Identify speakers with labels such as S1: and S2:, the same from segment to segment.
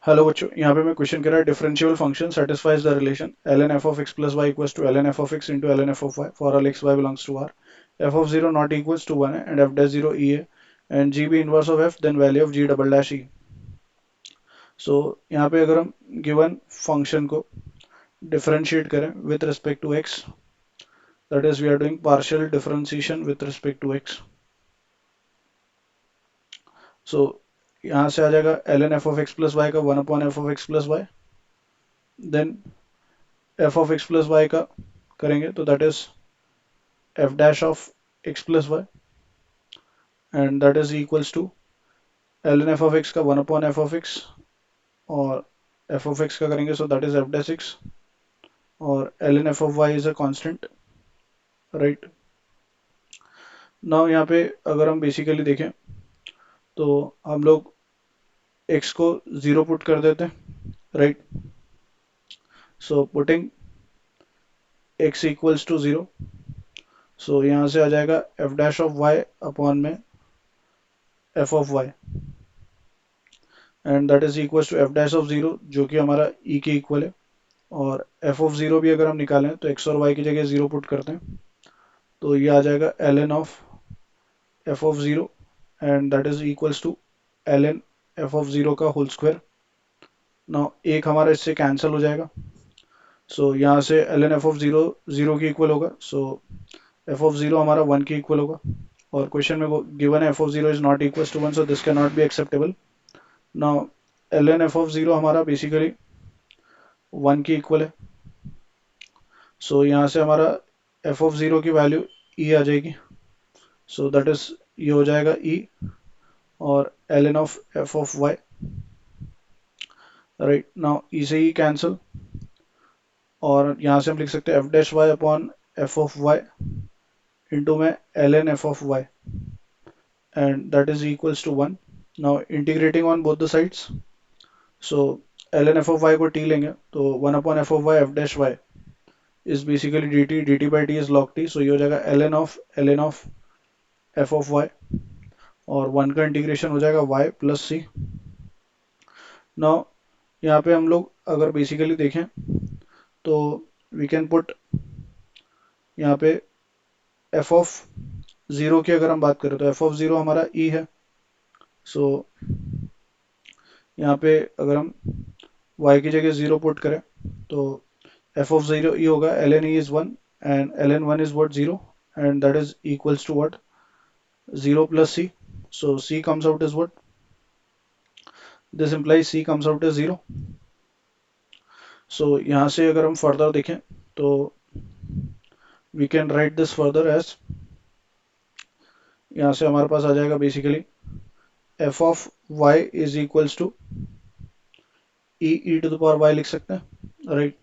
S1: Hello बच्चों, यहाँ पे मैं क्वेश्चन कह रहा है differential function satisfies the relation l N F of x plus y equals to L N F of x into l N F of y for all x y belongs to R f of zero not equals to one है and f dash zero e है and g be inverse of f then value of g double dash e. So यहाँ पे अगर हम given function को differentiate करें with respect to x, that is we are doing partial differentiation with respect to x. So यहाँ से आ जाएगा L N F of x plus y का one upon f of x plus y, then f of x plus y का करेंगे तो that is f dash of x plus y and that is equals to L N F of x का one upon f of x, और f of x का करेंगे so that is f dash x, और l N F of y is a constant, right. Now यहाँ पे अगर हम basically देखें तो हम लोग एक्स को जीरो पुट कर देते हैं, right. So putting x equals to zero, so यहाँ से आ जाएगा f dash of y upon में f of y and that is equals to f dash of zero जो कि हमारा ई के इक्वल है, और एफ ऑफ जीरो भी अगर हम निकालें तो एक्स और वाई की जगह जीरो पुट करते हैं तो ये आ जाएगा L N of F of zero and that is equals to L N F of zero का होल स्क्वायर। नाउ एक हमारा इससे कैंसिल हो जाएगा, सो यहाँ से L N F of zero zero की इक्वल होगा, सो एफ ऑफ जीरो हमारा वन की इक्वल होगा, और क्वेश्चन में given F of zero is not equal to one, so this can not be acceptable. Now L N F of zero हमारा basically one की equal है, so यहाँ से हमारा एफ ऑफ जीरो की वैल्यू ई आ जाएगी, सो दैट इज ये हो जाएगा ई और l N of F of y, right. Now e से ई कैंसिल, और यहाँ से हम लिख सकते हैं f dash y upon f of y into में l N F of y and that is equals to one. Now integrating on both the sides, so l N F of y को t लेंगे तो one upon f of y f dash y is basically d t by t is log t, so ये हो जाएगा L N of F of y, और one का integration हो जाएगा वाई प्लस सी। नाउ यहाँ पे हम लोग अगर बेसिकली देखें तो वी कैन पुट यहाँ पे एफ ऑफ जीरो की अगर हम बात करें तो एफ ऑफ जीरो हमारा ई है, सो यहाँ पे अगर हम y की जगह जीरो पुट करें तो एफ ऑफ जीरो ई होगा L N E is one and L N one is what zero and that is equals to what zero plus C, so c comes out as what? This implies c comes out as zero. So यहाँ से अगर हम further देखें तो we can write this further as, यहाँ से हमारे पास आ जाएगा basically f of y is equals to e to the power y लिख सकते हैं, राइट।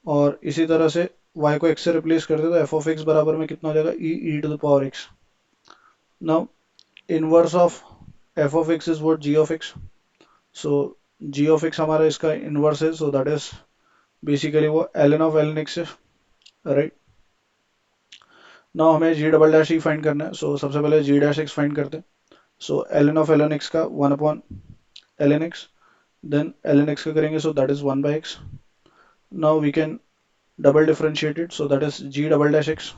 S1: और इसी तरह से y को x से रिप्लेस कर दे तो f of x बराबर में कितना हो जाएगा e to the power x। Now inverse of f of x is what? g of x, so g of x हमारा इसका इनवर्स है, सो दैट इज बेसिकली वो ln of ln x है, राइट। नाउ हमें g डबल डैश ही find करना है, सो सबसे पहले g डैश x फाइंड करते हैं, so ln of ln x का one upon ln x, then ln x का करेंगे so that is one by x। Now we can double differentiate it, so that is g double dash x,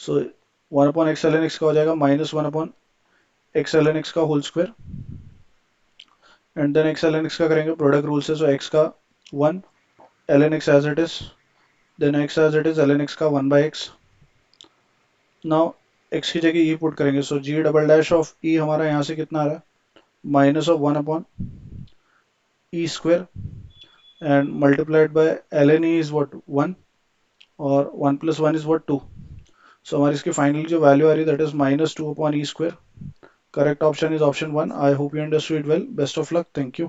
S1: so one upon x ln x का हो जाएगा minus one upon x ln x का whole square, and then x ln x का करेंगे product rule से, so x का one ln x as it is, then x as it is ln x का one by x। Now x की जगह e put करेंगे, so g double dash of e हमारा यहाँ से कितना आ रहा है minus of one upon e square and multiplied by ln e is what one, और one plus one is what two, so हमारी इसकी फाइनल जो वैल्यू आ रही है that is minus two upon e square. Correct option is option one. I hope you understood well, best of luck, thank you.